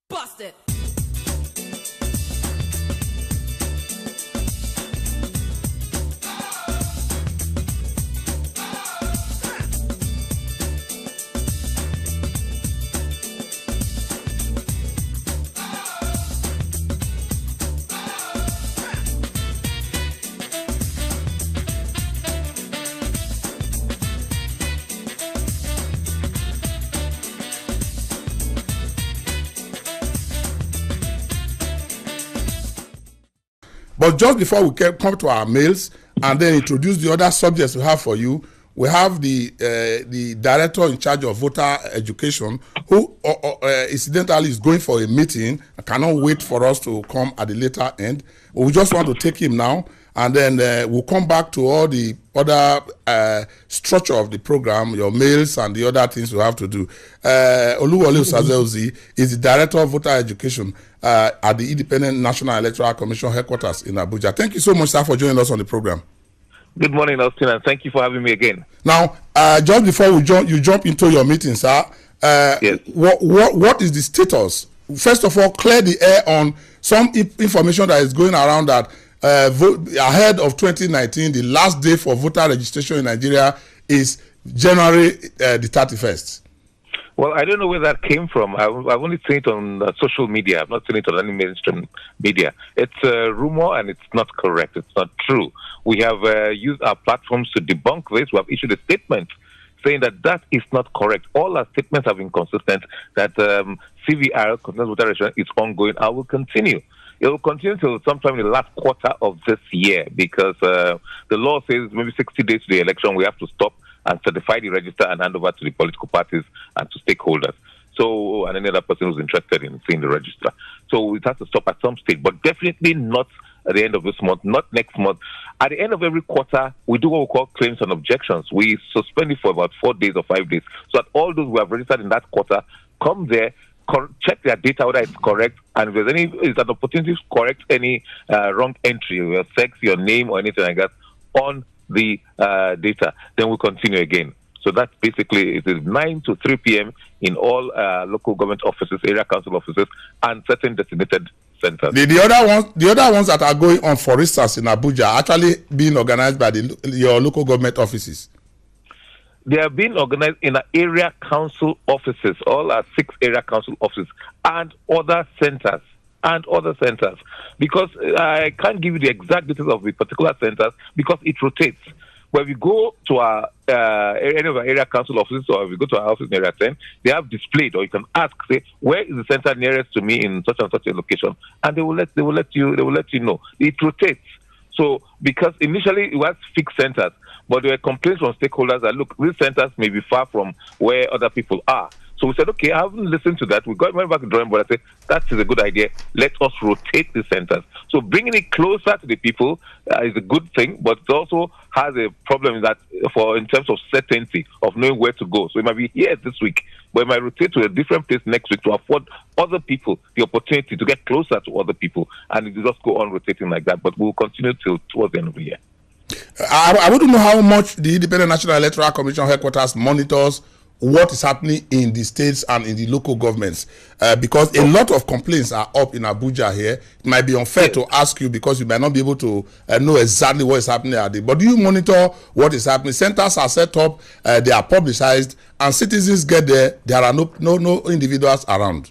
Bust it. But just before we come to our mails and then introduce the other subjects we have for you, we have the director in charge of voter education who incidentally is going for a meeting and cannot wait for us to come at the later end. We just want to take him now, and then we'll come back to all the other structure of the program, your mails and the other things we have to do. Oluwole Osaze-Ozi is the director of voter education at the Independent National Electoral Commission headquarters in Abuja. Thank you so much, sir, for joining us on the program. Good morning, Austin, and thank you for having me again. Now, just before you jump into your meeting, sir, yes. What is the status? First of all, clear the air on some information that is going around that ahead of 2019, the last day for voter registration in Nigeria is January the 31st. Well, I don't know where that came from. I've only seen it on social media. I've not seen it on any mainstream media. It's a rumor and it's not correct. It's not true. We have used our platforms to debunk this. We have issued a statement saying that that is not correct. All our statements have been consistent that CVR, continuous voter registration, is ongoing and will continue. It will continue until sometime in the last quarter of this year because the law says maybe 60 days to the election we have to stop and certify the register and hand over to the political parties and to stakeholders. So, and any other person who's interested in seeing the register. So it has to stop at some stage, but definitely not at the end of this month, not next month. At the end of every quarter, we do what we call claims and objections. We suspend it for about 4 days or 5 days so that all those who have registered in that quarter come there, check their data whether it's correct, and if there's an opportunity to correct any wrong entry, your sex, your name, or anything like that on the data, then we'll continue again. So that's basically, it is 9 to 3 p.m. in all local government offices, area council offices, and certain designated centers. The other ones that are going on, for instance, in Abuja, are actually being organized by your local government offices. They are being organized in our area council offices, all our 6 area council offices, and other centers. Because I can't give you the exact details of the particular centers because it rotates. When we go to our any of our area council offices, or if we go to our office in area 10, they have displayed, or you can ask, say, where is the center nearest to me in such and such a location, and they will let you know. It rotates. So because initially it was fixed centers, but there were complaints from stakeholders that look, these centers may be far from where other people are. So we said, okay, I haven't listened to that. We went back to the drawing board and said, that is a good idea. Let us rotate the centers. So bringing it closer to the people is a good thing, but it also has a problem in that in terms of certainty of knowing where to go. So it might be here this week, but it might rotate to a different place next week to afford other people the opportunity to get closer to other people, and it will just go on rotating like that. But we'll continue towards the end of the year. I wouldn't know how much the Independent National Electoral Commission headquarters monitors what is happening in the states and in the local governments, because a lot of complaints are up in Abuja here. It might be unfair to ask you because you might not be able to know exactly what is happening at the. But do you monitor what is happening? Centers are set up, they are publicized, and citizens get there. There are no individuals around.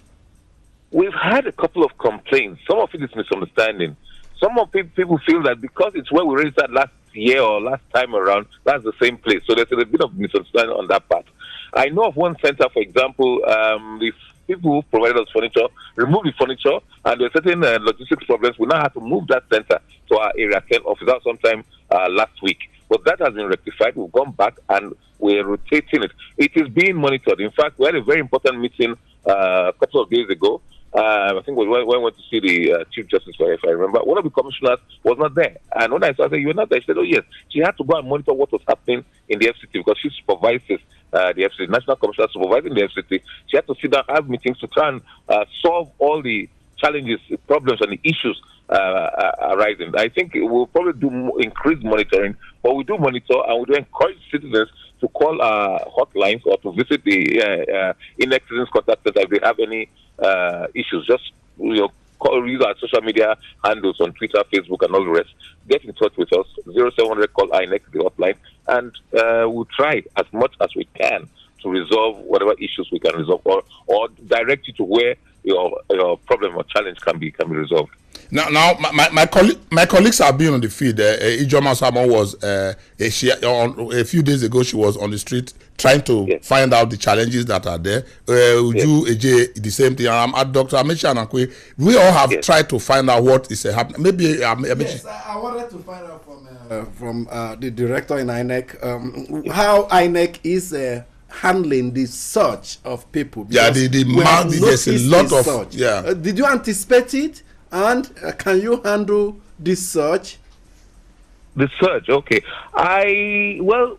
We've had a couple of complaints. Some of it is misunderstanding. Some of people feel that because it's where we registered last year or last time around, that's the same place. So there's a bit of misunderstanding on that part. I know of one center, for example, the people who provided us furniture removed the furniture, and there were certain logistics problems. We now have to move that center to our area 10 office sometime last week. But that has been rectified. We've gone back and we're rotating it. It is being monitored. In fact, we had a very important meeting a couple of days ago. I think when we went to see the Chief Justice, if I remember, one of the commissioners was not there. And when I said, you were not there, she said, oh, yes. She had to go and monitor what was happening in the FCT because she supervises the FCT, National Commissioner supervising the FCT. She had to sit down, have meetings to try and solve all the challenges, problems, and the issues arising. I think we'll probably do increased monitoring, but we do monitor and we do encourage citizens to call our hotlines or to visit the INEC Citizens Contact Center if they have any issues. Just use our social media handles on Twitter, Facebook, and all the rest. Get in touch with us. 0700 call INEC, the hotline, and we'll try as much as we can to resolve whatever issues we can resolve, or direct you to where your problem or challenge can be resolved. Now, my colleagues have been on the field. Ijoma Samo was a few days ago. She was on the street trying to find out the challenges that are there. Uju Eje, the same thing. Dr. Amechi Anankwe. We all have tried to find out what is happening. Maybe yes, I wanted to find out from the director in INEC how INEC is handling the search of people. Yeah, there's a lot of search. Did you anticipate it? And can you handle this search? The search, okay.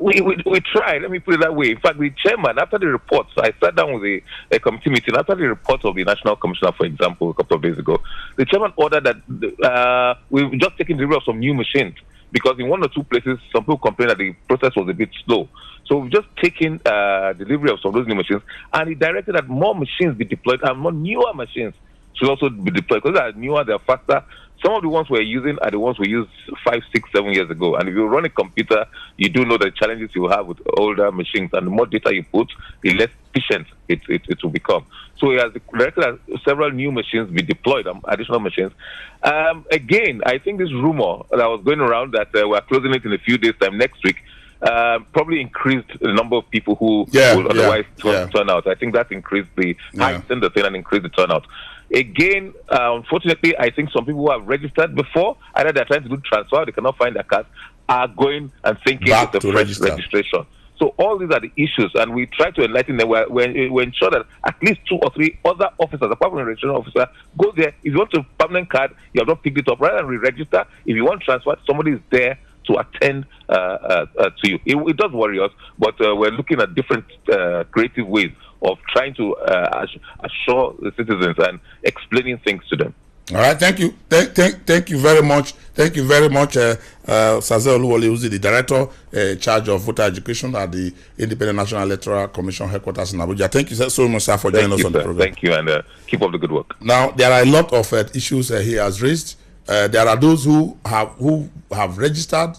We tried. Let me put it that way. In fact, the chairman, after the reports, I sat down with a committee meeting. After the report of the National Commissioner, for example, a couple of days ago, the chairman ordered that we've just taken delivery of some new machines, because in one or two places, some people complained that the process was a bit slow. So we've just taken delivery of some of those new machines, and he directed that more machines be deployed and more newer machines should also be deployed, because they are newer, they are faster. Some of the ones we're using are the ones we used 5, 6, 7 years ago. And if you run a computer, you do know the challenges you have with older machines, and the more data you put, the less efficient it will become. So he has directed several new machines be deployed, additional machines. Again, I think this rumor that was going around that we're closing it in a few days' time next week probably increased the number of people who would otherwise turn out. I think that increased the heightened the thing and increased the turnout. Again, unfortunately, I think some people who have registered before, either they're trying to do transfer, they cannot find their cards, are going and thinking it's a fresh registration. So all these are the issues, and we try to enlighten them. We ensure that at least 2 or 3 other officers, apart from the registration officer, go there. If you want a permanent card, you have not picked it up, rather than re-register. If you want transfer, somebody is there to attend to you. It does worry us, but we're looking at different creative ways of trying to assure the citizens and explaining things to them. All right, thank you. Thank you very much. Thank you very much, Saze Oluwole, who's the director in charge of voter education at the Independent National Electoral Commission headquarters in Abuja. Thank you so much, sir, for joining us on the program. Thank you, and keep up the good work. Now, there are a lot of issues he has raised. There are those who have registered,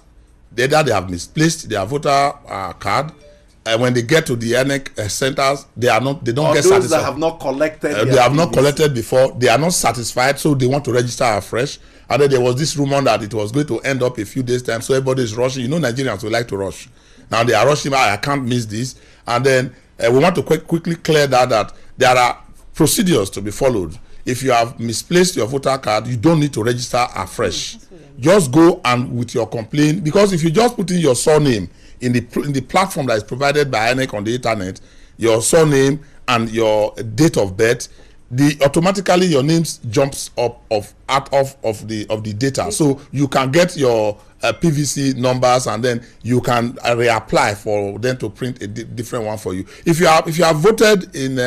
either they have misplaced their voter card. When they get to the INEC centers, they don't get satisfied. Those that have not collected, they have not collected before. They are not satisfied, so they want to register afresh. And then there was this rumor that it was going to end up a few days time, so everybody is rushing. You know, Nigerians will like to rush. Now they are rushing. I can't miss this. And then we want to quickly clear that there are procedures to be followed. If you have misplaced your voter card, you don't need to register afresh. Just go and with your complaint, because if you just put in your surname in the platform that is provided by INEC on the internet, your surname and your date of birth, automatically your names jumps up out of the data, so you can get your PVC numbers, and then you can reapply for them to print a different one for you. If you have voted in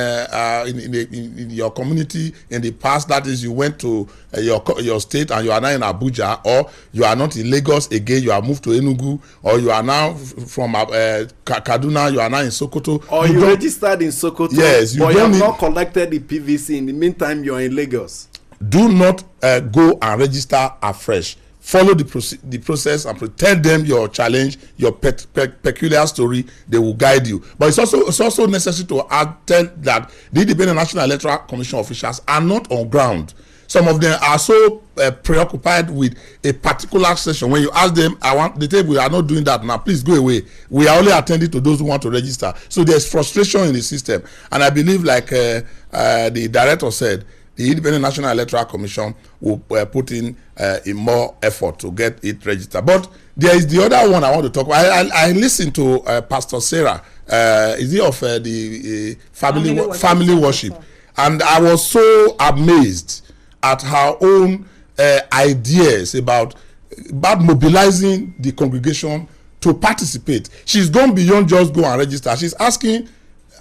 your community in the past, that is, you went to your state and you are now in Abuja, or you are not in Lagos again, you have moved to Enugu, or you are now from Kaduna, you are now in Sokoto, or you registered in Sokoto, yes, but you have not collected the PVC. In the meantime, you are in Lagos. Do not go and register afresh. Follow the process and tell them your challenge, your peculiar story. They will guide you. But it's also necessary to tell that the Independent National Electoral Commission officials are not on ground. Some of them are so preoccupied with a particular session. When you ask them, they say, we are not doing that now, please go away. We are only attending to those who want to register. So there's frustration in the system. And I believe, like the director said, the Independent National Electoral Commission will put in more effort to get it registered. But there is the other one I want to talk about. I listened to Pastor Sarah, is he of the family worship, and I was so amazed at her own ideas about mobilizing the congregation to participate. She's gone beyond just go and register. She's asking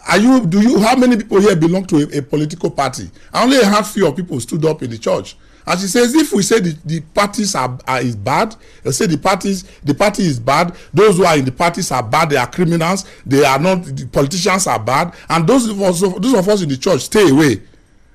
how many people here belong to a political party? Only a handful of people stood up in the church. And she says, if we say the parties is bad, they say the party is bad, those who are in the parties are bad, they are criminals, they are not, the politicians are bad, and those of us in the church stay away.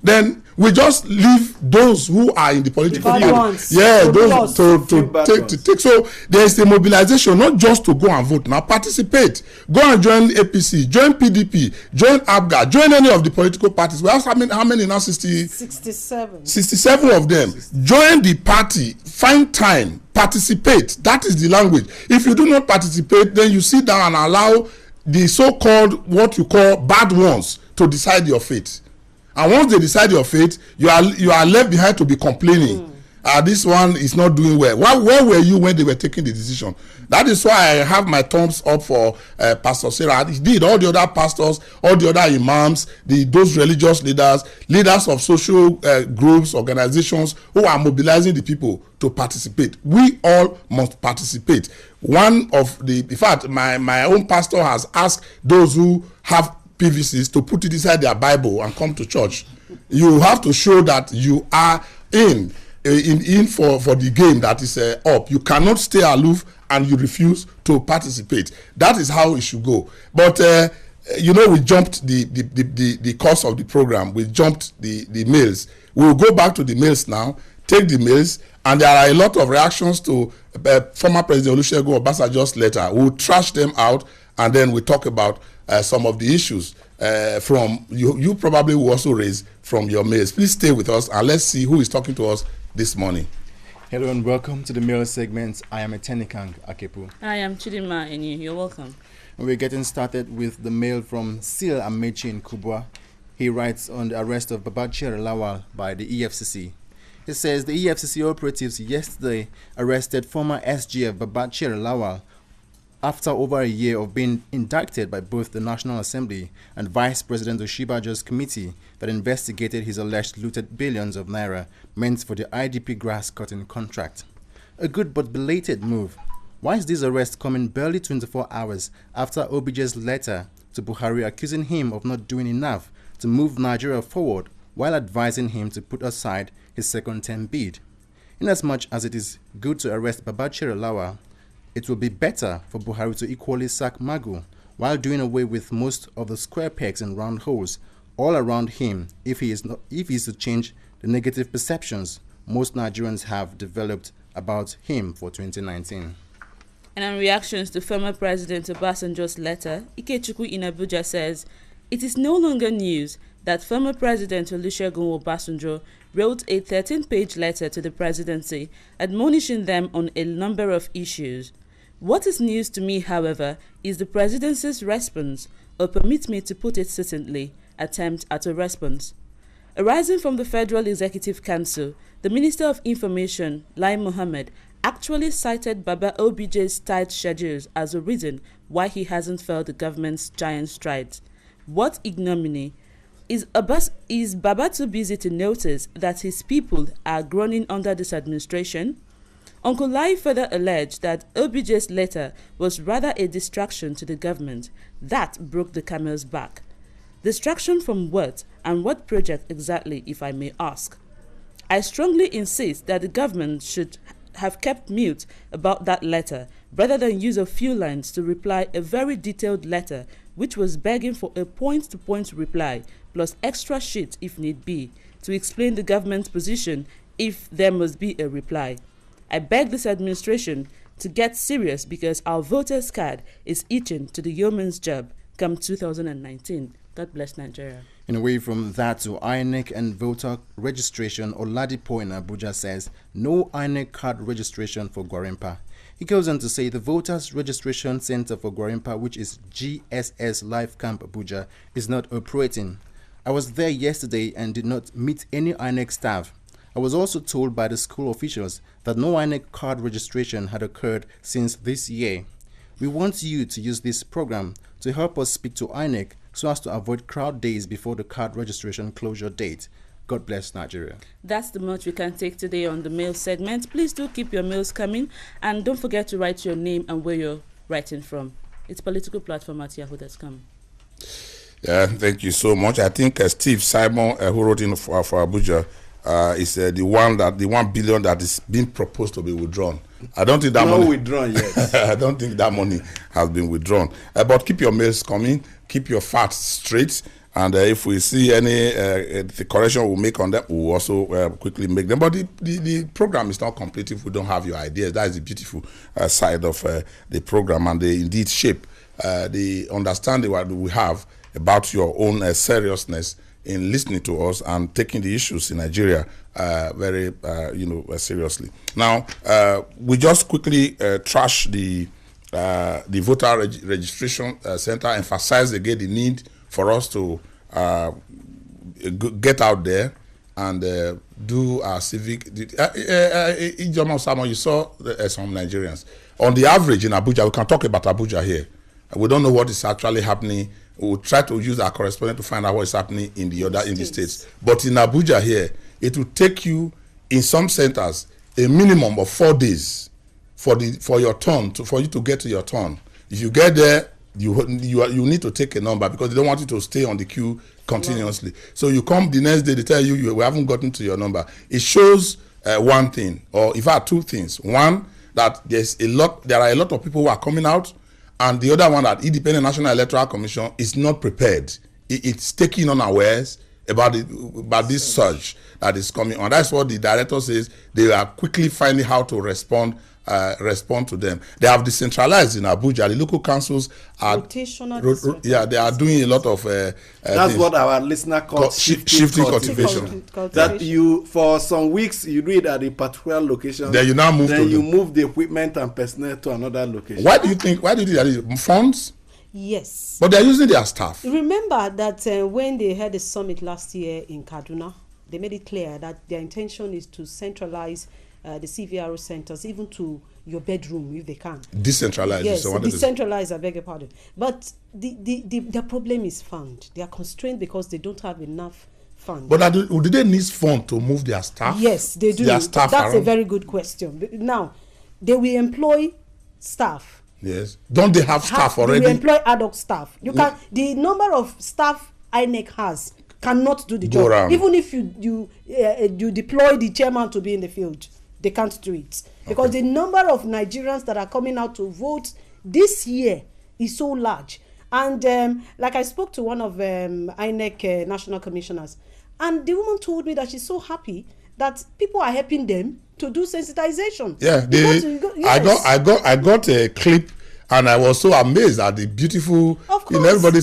Then we just leave those who are in the political party. Those to take. So there is a mobilization, not just to go and vote. Now participate. Go and join APC, join PDP, join ABGA, join any of the political parties. We have how many now? 67 of them. Join the party. Find time. Participate. That is the language. If you do not participate, then you sit down and allow the so-called, what you call, bad ones to decide your fate. And once they decide your fate, you are left behind to be complaining. This one is not doing well. Where were you when they were taking the decision? That is why I have my thumbs up for Pastor Sarah. Indeed, all the other pastors, all the other imams, those religious leaders of social groups, organizations who are mobilizing the people to participate. We all must participate. In fact, my own pastor has asked those who have PVCs to put it inside their Bible and come to church. You have to show that you are in for the game that is up. You cannot stay aloof and you refuse to participate. That is how it should go. But we jumped the course of the program. We jumped the mails. We'll go back to the mails now, take the mails, and there are a lot of reactions to former President Olusegun Obasanjo's letter. We'll trash them out, and then we talk about some of the issues from you probably will also raise from your mails. Please stay with us and let's see who is talking to us this morning. Hello and welcome to the mail segment. I am Etenikang Akepu. I am Chidima Enyi. You're welcome. And we're getting started with the mail from Sil Amechi in Kubwa. He writes on the arrest of Babachir Lawal by the EFCC. He says the EFCC operatives yesterday arrested former SGF Babachir Lawal after over a year of being indicted by both the National Assembly and Vice President Oshibajo's committee that investigated his alleged looted billions of naira meant for the IDP grass cutting contract. A good but belated move. Why is this arrest coming barely 24 hours after OBJ's letter to Buhari accusing him of not doing enough to move Nigeria forward while advising him to put aside his second-term bid? Inasmuch as it is good to arrest Babachir Lawal, it will be better for Buhari to equally sack Magu while doing away with most of the square pegs and round holes all around him if he is to change the negative perceptions most Nigerians have developed about him for 2019. And in reactions to former President Obasanjo's letter, Ikechukwu in Abuja says, it is no longer news that former President Olusegun Obasanjo wrote a 13-page letter to the presidency admonishing them on a number of issues. What is news to me, however, is the presidency's response, or permit me to put it succinctly, attempt at a response. Arising from the Federal Executive Council, the Minister of Information, Lai Mohammed, actually cited Baba OBJ's tight schedules as a reason why he hasn't felt the government's giant strides. What ignominy! Is Baba too busy to notice that his people are groaning under this administration? Uncle Lai further alleged that OBJ's letter was rather a distraction to the government. That broke the camel's back. Distraction from what, and what project exactly, if I may ask? I strongly insist that the government should have kept mute about that letter, rather than use a few lines to reply a very detailed letter, which was begging for a point-to-point reply, plus extra sheets if need be, to explain the government's position if there must be a reply. I beg this administration to get serious because our voters' card is itching to the yeoman's job come 2019. God bless Nigeria. In a way from that to INEC and voter registration, Oladipo in Abuja says no INEC card registration for Gwarimpa. He goes on to say the Voters Registration Center for Gwarimpa, which is GSS Life Camp Abuja, is not operating. I was there yesterday and did not meet any INEC staff. I was also told by the school officials that no INEC card registration had occurred since this year. We want you to use this program to help us speak to INEC so as to avoid crowd days before the card registration closure date. God bless Nigeria. That's the much we can take today on the mail segment. Please do keep your mails coming and don't forget to write your name and where you're writing from. It's Political Platform at yahoo.com. Yeah, thank you so much. I think Steve Simon, who wrote in for Abuja, is the 1 billion that is being proposed to be withdrawn. I don't think that money withdrawn yet. I don't think that money has been withdrawn. But keep your mails coming, keep your facts straight, and if we see any the correction we'll make on them, we'll also quickly make them. But the program is not complete if we don't have your ideas. That is the beautiful side of the program, and they indeed shape the understanding what we have about your own seriousness in listening to us and taking the issues in Nigeria very seriously. Now, we just quickly trash the voter registration center, emphasize again the need for us to get out there and do our civic. Ijeoma Osamo, you saw some Nigerians. On the average in Abuja, we can talk about Abuja here. We don't know what is actually happening. We'll try to use our correspondent to find out what is happening in the states. But in Abuja here, it will take you in some centers a minimum of 4 days for your turn for you to get to your turn. If you get there, you need to take a number because they don't want you to stay on the queue continuously. So you come the next day, they tell you we haven't gotten to your number. It shows one thing, or in fact 2 things. One, that there are a lot of people who are coming out. And the other one, that Independent National Electoral Commission is not prepared. It's taking unawares about this surge that is coming on. That's what the director says. They are quickly finding how to respond to them. They have decentralized in Abuja. The local councils are they are doing a lot of that's what our listener calls shifting cultivation. That you, for some weeks, you do it at a particular location. Then you now move. Then you move the equipment and personnel to another location. Why do you think that is? Funds? Yes. But they are using their staff. Remember that when they had a summit last year in Kaduna, they made it clear that their intention is to centralize the CVRO centers, even to your bedroom if they can. Decentralize. Yes, so decentralize, I beg your pardon. But the problem is fund. They are constrained because they don't have enough fund. But do they need fund to move their staff? Yes, they do. Their staff That's around? a very good question. Now, they will employ staff. Yes. Don't they have staff already? They will employ ad hoc staff. You can. The number of staff INEC has cannot do the job. Around. Even if you deploy the chairman to be in the field, they can't do it because the number of Nigerians that are coming out to vote this year is so large. And like I spoke to one of INEC national commissioners, and the woman told me that she's so happy that people are helping them to do sensitization. Yeah, I got a clip. And I was so amazed at the beautiful, everybody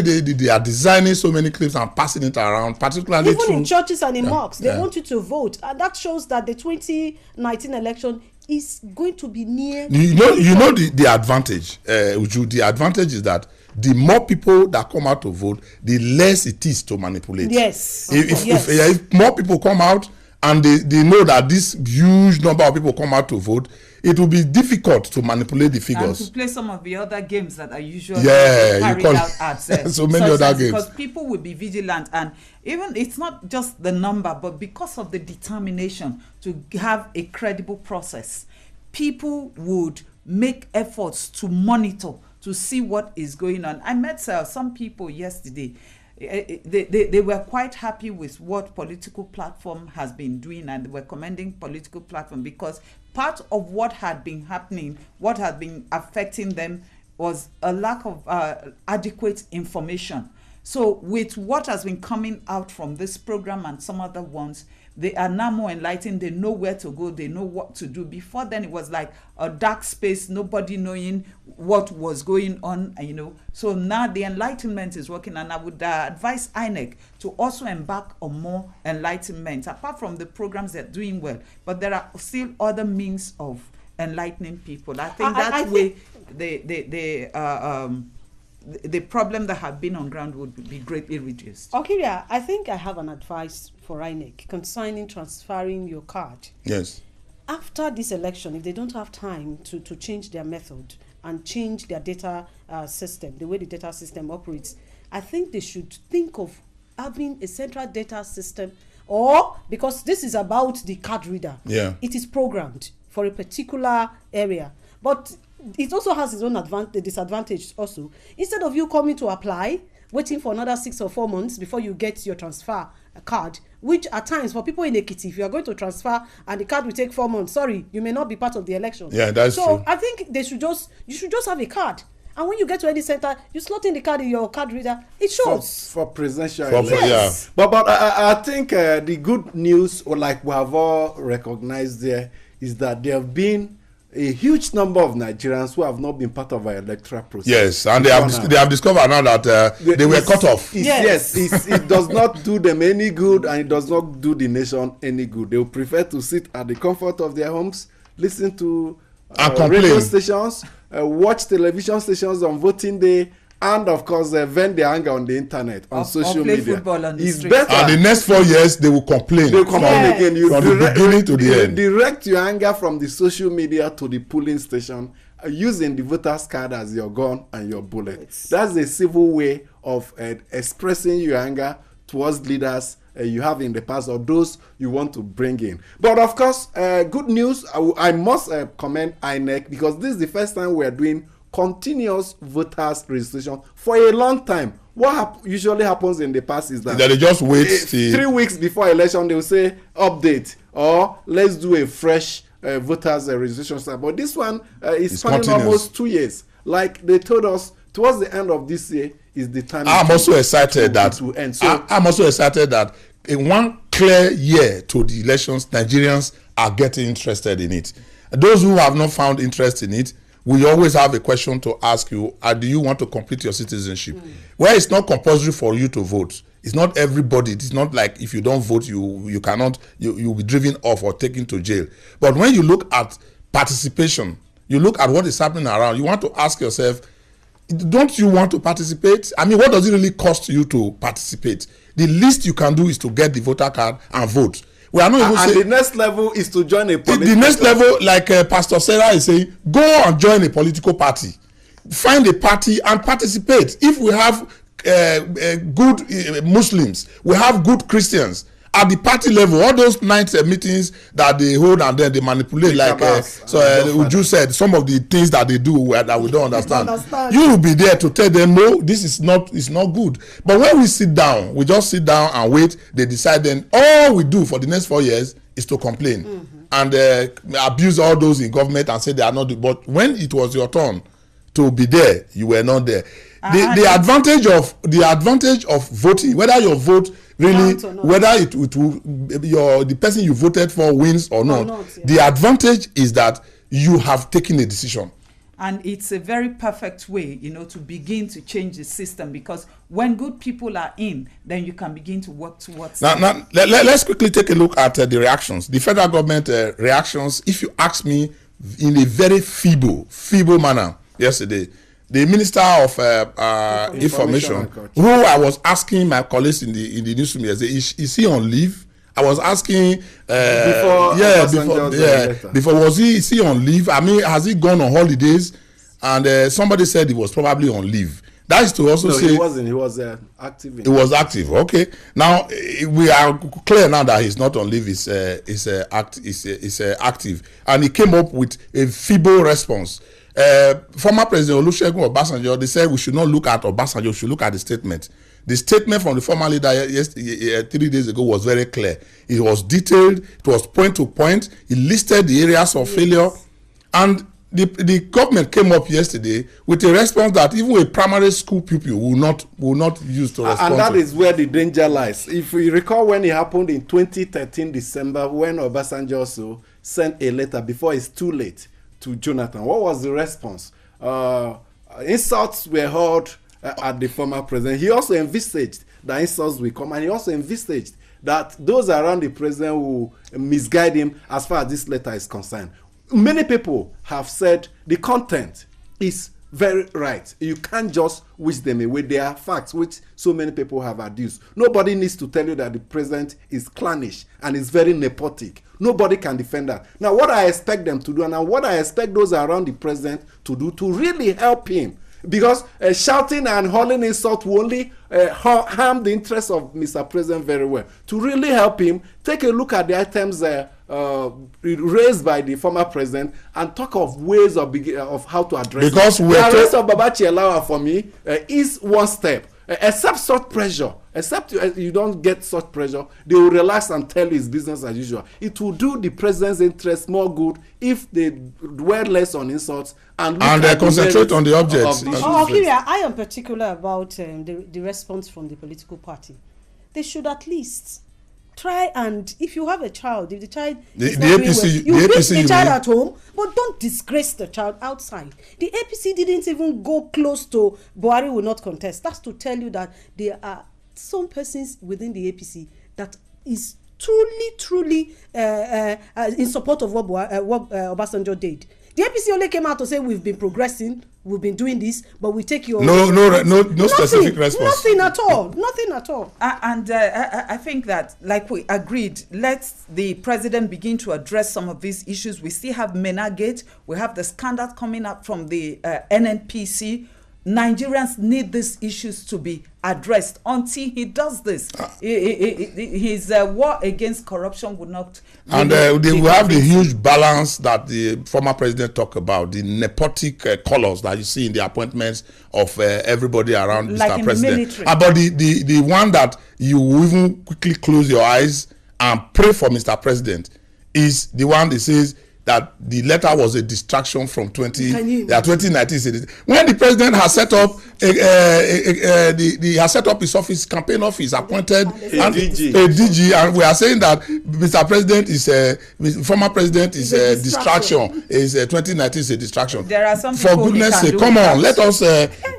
they are designing so many clips and passing it around, particularly even in churches and in mosques. They want you to vote, and that shows that the 2019 election is going to be near. You know the advantage. The advantage is that the more people that come out to vote, the less it is to manipulate. Yes. If more people come out and they know that this huge number of people come out to vote, it will be difficult to manipulate the figures. And to play some of the other games that are usually carried out at so many other games. Because people will be vigilant, and even it's not just the number, but because of the determination to have a credible process, people would make efforts to monitor, to see what is going on. I met some people yesterday. They were quite happy with what Political Platform has been doing, and they were commending Political Platform because part of what had been happening, what had been affecting them, was a lack of adequate information. So with what has been coming out from this program and some other ones, they are now more enlightened. They know where to go. They know what to do. Before then, it was like a dark space, nobody knowing what was going on, So now the enlightenment is working, and I would advise INEC to also embark on more enlightenment. Apart from the programs, they're doing well, but there are still other means of enlightening people. I think the problem that have been on ground would be greatly reduced. Okay, yeah, I think I have an advice for INEC concerning transferring your card. Yes. After this election, if they don't have time to change their method and change their data system, the way the data system operates, I think they should think of having a central data system, or because this is about the card reader, it is programmed for a particular area. But it also has its own disadvantage also. Instead of you coming to apply waiting for another 6 or 4 months before you get your transfer card, which at times for people in Ekiti, if you are going to transfer and the card will take 4 months, sorry, you may not be part of the election. Yeah, that's true. So I think you should just have a card. And when you get to any center, you slot in the card in your card reader. It shows. For presidential yes. Yeah. But I think the good news, or like we have all recognized there, is that there have been a huge number of Nigerians who have not been part of our electoral process. Yes, and they have discovered now that they were cut off. It does not do them any good, and it does not do the nation any good. They will prefer to sit at the comfort of their homes, listen to radio stations, watch television stations on voting day, and of course vent their anger on the internet, on social media. Football on the It's street. better. And the next 4 years, they will complain. They will complain again. You from the beginning to the end. Direct your anger from the social media to the polling station, using the voter's card as your gun and your bullet. That's a civil way of expressing your anger towards leaders you have in the past, or those you want to bring in. But of course, good news, I must commend INEC, because this is the first time we are doing continuous voters registration for a long time. What usually happens in the past is that they just wait 3 weeks before election, they will say update, or let's do a fresh voters registration start. But this one is spanning almost 2 years. Like they told us, towards the end of this year is the time. I'm also excited that I'm also excited that in one clear year to the elections, Nigerians are getting interested in it. Those who have not found interest in it, we always have a question to ask you: do you want to complete your citizenship? Where it's not compulsory for you to vote. It's not everybody. It's not like if you don't vote, you cannot, you'll be driven off or taken to jail. But when you look at participation, you look at what is happening around, you want to ask yourself, don't you want to participate? I mean, what does it really cost you to participate? The least you can do is to get the voter card and vote. We are not even saying, the next level is to join a political the next level, like Pastor Sarah is saying, go and join a political party. Find a party and participate. If we have good Muslims, we have good Christians. At the party level, all those night meetings that they hold and then they manipulate, like Uju said, some of the things that they do that we don't understand. You will be there to tell them, no, this is not, it's not good. But when we sit down, we just sit down and wait. They decide. Then all we do for the next 4 years is to complain and abuse all those in government and say they are not. But when it was your turn to be there, you were not there. The advantage of voting, whether your vote really, whether it will the person you voted for wins or not, the advantage is that you have taken a decision. And it's a very perfect way, to begin to change the system, because when good people are in, then you can begin to work towards. Now let's quickly take a look at the reactions. The federal government reactions. If you ask me, in a very feeble manner yesterday, the Minister of Information, who I was asking my colleagues in the newsroom yesterday, is he on leave? I was asking before is he on leave? I mean, has he gone on holidays? And somebody said he was probably on leave. That is to also say he wasn't. He was active. He was active. Okay. Now we are clear now that he's not on leave. He's active, and he came up with a feeble response. Former President Olusegun Obasanjo, they said we should not look at Obasanjo, we should look at the statement. The statement from the former leader 3 days ago was very clear. It was detailed, it was point to point, it listed the areas of failure, and the government came up yesterday with a response that even a primary school pupil will not use to respond. And that is where the danger lies. If you recall when it happened in 2013 December, when Obasanjo also sent a letter before it's too late to Jonathan, what was the response? Insults were heard at the former president. He also envisaged that insults will come, and he also envisaged that those around the president will misguide him as far as this letter is concerned. Many people have said the content is very right. You can't just wish them away. There are facts which so many people have adduced. Nobody needs to tell you that the president is clannish and is very nepotic. Nobody can defend that. Now, what I expect them to do, and what I expect those around the president to do to really help him, because shouting and hurling insult will only harm the interests of Mr. President very well. To really help him, take a look at the items raised by the former president and talk of ways of how to address because it. The arrest of Babachi Elawa for me is one step. Except such pressure, except you don't get such pressure, they will relax and tell you it's business as usual. It will do the president's interest more good if they dwell less on insults and concentrate on the objects. Okiria, I am particular about the response from the political party. They should at least try, and if you have a child, if the child is not doing well, you beat the child at home, but don't disgrace the child outside. The APC didn't even go close to Buhari will not contest. That's to tell you that there are some persons within the APC that is truly in support of what Obasanjo did. The APC only came out to say we've been progressing, we've been doing this, but we take your no specific response. Nothing at all. I think that, like we agreed, let the president begin to address some of these issues. We still have Menagate, we have the scandal coming up from the NNPC. Nigerians need these issues to be addressed. Until he does this, his war against corruption would not. And they will have the huge balance that the former president talked about, the nepotic colors that you see in the appointments of everybody around like Mr. President. But the one that you will even quickly close your eyes and pray for Mr. President is the one that says that the letter was a distraction from 2019. When the president has set up has set up his office, campaign office, appointed a DG, and we are saying that Mr. President is former president is a distraction. Is 2019 is a distraction. There are some for goodness sake, come on, let us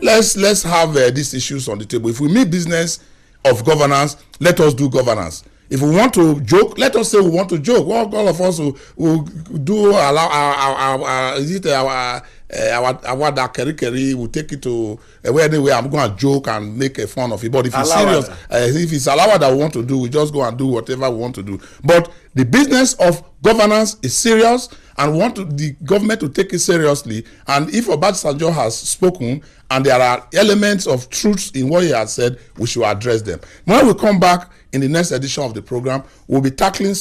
let's have these issues on the table. If we mean business of governance, let us do governance. If we want to joke, let us say we want to joke. Well, all of us will do our keri. We'll take it to anyway. I'm going to joke and make a fun of it. But if it's serious, if it's allowed that we want to do, we just go and do whatever we want to do. But the business of governance is serious, and we want the government to take it seriously. And if Obasanjo has spoken, and there are elements of truth in what he has said, we should address them. When we come back in the next edition of the program, we'll be tackling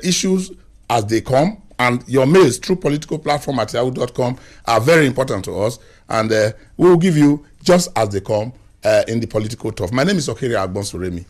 issues as they come, and your mails through politicalplatform@yahoo.com are very important to us, and we will give you just as they come in the political talk. My name is Okiria Agbonsoremi.